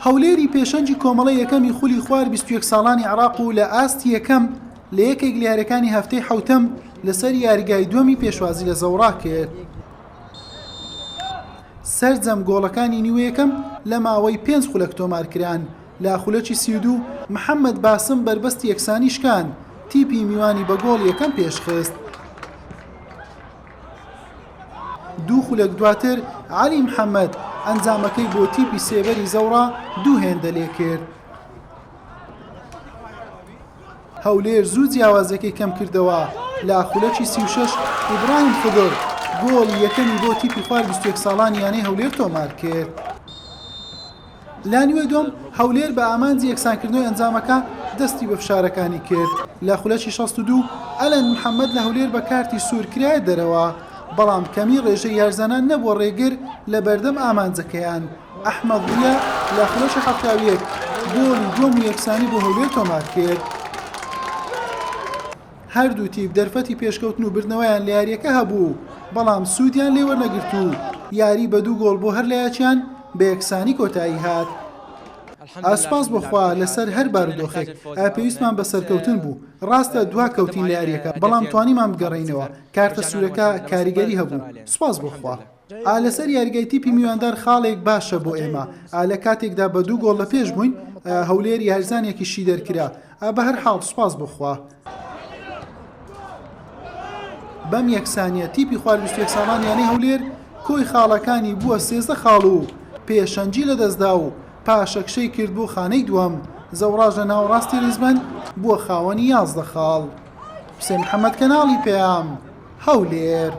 هەولێری پێشەنجی کۆمەڵە یەکەمی خولی خوار 21 ساڵانی عێراق و لە ئاستی یەکەم لە یەکێک لە یاریەکانی هەفتەی حەوتەم لەسەر یاریگای دووەمی پێشوازی لە زەوڕا کرد. سەرجەم گۆڵەکانی نیوە یەکەم لە ماوەی 5 خولەک تۆمارکران. لە خولەکی 32 محەممەد باسم بربەستی یەکسانی شکان، تیپی میوانی بە گۆڵ یەکەم پێشخست. دوو خولەک دواتر عەلی محەممەد ئەنجامەکەی بۆ تیپی سێبەری زەوڕا دوو هێندە لێ کرد. هەولێر زوو جیاوازەکەی کەم کردەوە. لە خولەکی 36 ئیبراهیم خودر گۆڵی یەکەمی بۆ تیپی خوار 21 ساڵانی یانەی هەولێر تۆمار کرد. لە نیوەی دوم هەولێر بە ئامانجی یەکسانکردنەوەی ئەنجامەکە دەستی بە فشارەکانی کرد. لە خولەکی 62 ئەلەن محەممەد لە هەولێر بە کارتی سوور کرایە دەرەوە، بەڵام کەمی ڕێژەی یارزانان نەبووە ڕێگر لە بەردەم ئامانجەکەیان. ئەحمەد ڕیا لە خولەکی 71 گۆڵی دووەم و یەکسانی بۆ هەولێر تۆمار کرد. هەردوو تیپ دەرفەتی پێشکەوتن و بردنەوەیان لە یاریەکە هەبوو، بەڵام سوودیان لێ وەرنەگرت و یاری بە دوو گۆڵ بۆ هەر لە یاکیان بە یەکسانی کۆتایی هات. ئاسپاس بخوا لەسەر هەر بارودۆخێک پێویستمان بە سەرکەوتن بوو. ڕاستە دوا کەوتین لە یاریەکە، بەڵام توانیمان بگەڕێینەوە. کارتە سوورەکە کاریگەری هەبوو. سوپاس بخوا. لەسەر یاریگای تیپی میواندار خاڵێک باشە بۆ ئێمە. لە کاتێکدا بە دوو گۆڵ لە پێش بووین، هەولێر یاریزانێکیشی دەرکرا. بە هەر حاڵ سوپاس بخوا. بەم یەکسانیە تیپی خوار 21 ساڵان یانەی هەولێر کۆی خاڵەکانی بووە 13 خاڵ و پێشەنجی لەدەستدا و پاشەکشەی کرد بۆ خانەی دووەم. زەوڕاژ لە ناوەڕاستی ریزبەن بووە خاوەنی 11 خاڵ. حوسێن محەممەد کەناڵی پێام، هەولێر.